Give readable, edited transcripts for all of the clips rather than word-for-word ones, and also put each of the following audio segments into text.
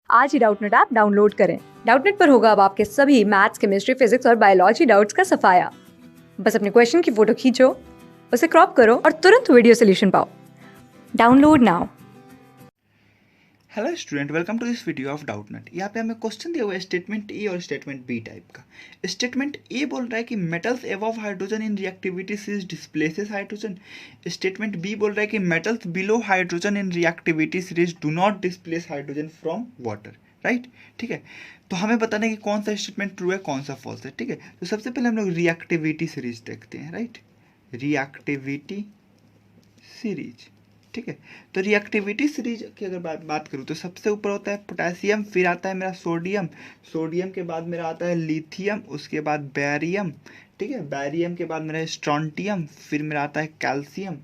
आज ही Doubtnut app download करें। Doubtnut पर होगा अब आपके सभी मैथ्स, केमिस्ट्री, फिजिक्स और बायोलॉजी डाउट्स का सफाया। बस अपने क्वेश्चन की फोटो खींचो, उसे क्रॉप करो और तुरंत वीडियो सोल्यूशन पाओ। Download now. Hello student, welcome to this video of Doubtnut. यहाँ पे हमें क्वेश्चन दिया हुआ है स्टेटमेंट ए और स्टेटमेंट बी टाइप का। स्टेटमेंट ए बोल रहा है कि metals above hydrogen in reactivity series displaces hydrogen. Statement B बोल रहा है कि metals below hydrogen in reactivity series do not displace hydrogen from water. Right, ठीक है। तो हमें बताना है कि कौन सा स्टेटमेंट ट्रू है, कौन सा फॉल्स है। ठीक है, तो सबसे पहले हम लोग रिएक्टिविटी सीरीज देखते हैं। Right, reactivity series. ठीक है, तो रिएक्टिविटी सीरीज की अगर बात करूँ तो सबसे ऊपर होता है पोटेशियम, फिर आता है मेरा सोडियम, सोडियम के बाद मेरा आता है लिथियम, उसके बाद बैरियम। ठीक है, बैरियम के बाद मेरा स्ट्रॉन्टियम, फिर मेरा आता है कैल्शियम,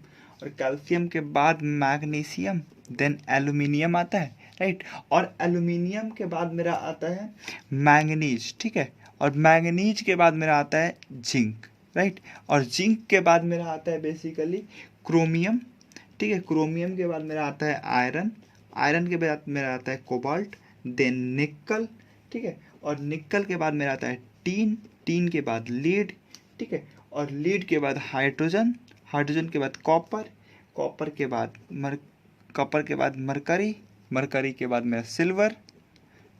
और कैल्शियम के बाद मैग्नीशियम, देन एल्यूमिनियम आता है। राइट, और एल्यूमिनियम के बाद मेरा आता है मैंगनीज। ठीक है, और मैंगनीज के बाद मेरा आता है जिंक। राइट, और जिंक के बाद मेरा आता है बेसिकली क्रोमियम। ठीक है, क्रोमियम के बाद मेरा आता है आयरन, आयरन के बाद मेरा आता है कोबाल्ट, देन निकल। ठीक है, और निकल के बाद मेरा आता है टीन, टीन के बाद लीड। ठीक है, और लीड के बाद हाइड्रोजन, हाइड्रोजन के बाद कॉपर, कॉपर के बाद कॉपर के बाद मरकरी, मरकरी के बाद मेरा सिल्वर।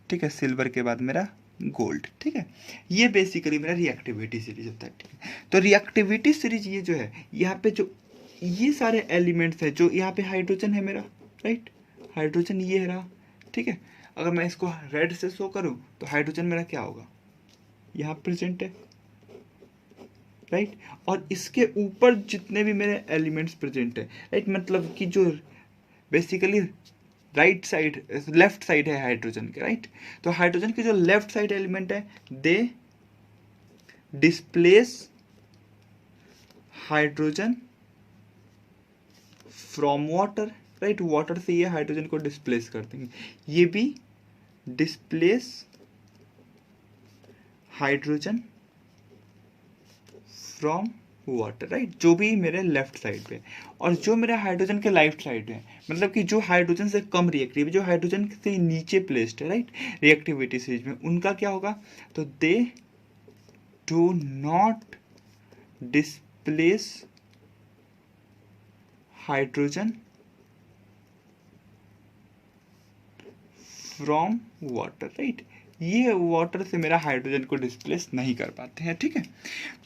ठीक है, सिल्वर के बाद मेरा गोल्ड। ठीक है, ये बेसिकली मेरा रिएक्टिविटी सीरीज होता है। ठीक है, तो रिएक्टिविटी सीरीज ये जो है, यहाँ पे जो ये सारे एलिमेंट्स है, जो यहाँ पे हाइड्रोजन है मेरा, राइट, हाइड्रोजन ये है रहा। ठीक है, अगर मैं इसको रेड से शो करूँ तो हाइड्रोजन मेरा क्या होगा, यहाँ प्रेजेंट है। राइट, और इसके ऊपर जितने भी मेरे एलिमेंट्स प्रेजेंट है, राइट, मतलब कि जो basically right side, left side है हाइड्रोजन के। राइट, तो हाइड्रोजन के जो लेफ्ट साइड एलिमेंट है, they displace hydrogen from water. Right, water से ये हाइड्रोजन को डिस्प्लेस कर देंगे, ये भी displace hydrogen from water. Right, जो भी मेरे लेफ्ट साइड पे, और जो मेरे हाइड्रोजन के राइट साइड है, मतलब कि जो हाइड्रोजन से कम रिएक्टिव, जो हाइड्रोजन से नीचे प्लेस्ड है, राइट, रिएक्टिविटी सीरीज में, उनका क्या होगा, तो they do not displace hydrogen from water. Right, ये वाटर से मेरा हाइड्रोजन को डिस्प्लेस नहीं कर पाते हैं। ठीक है,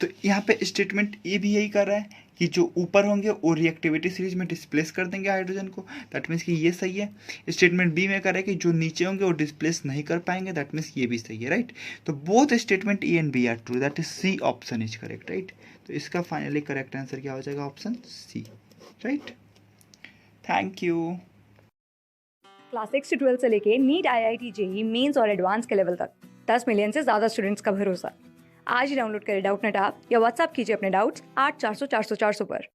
तो यहाँ पे स्टेटमेंट ए भी यही कर रहा है कि जो ऊपर होंगे वो रिएक्टिविटी सीरीज में डिस्प्लेस कर देंगे हाइड्रोजन को, दैट मीन्स कि ये सही है। स्टेटमेंट बी में कर रहा है कि जो नीचे होंगे वो डिस्प्लेस नहीं कर पाएंगे, दैट मीन्स ये भी सही है। राइट, तो both statement A and B are true, that is C option is correct. Right, तो इसका फाइनली करेक्ट आंसर क्या हो जाएगा, option C. Right, thank you. Class 6 से 12 से लेके नीट, IIT, JEE मेंस और एडवांस के लेवल तक 10 मिलियन से ज्यादा स्टूडेंट्स का भरोसा। आज ही डाउनलोड करें डाउटनेट ऐप या व्हाट्सएप कीजिए अपने डाउट्स 8400 400 400 पर।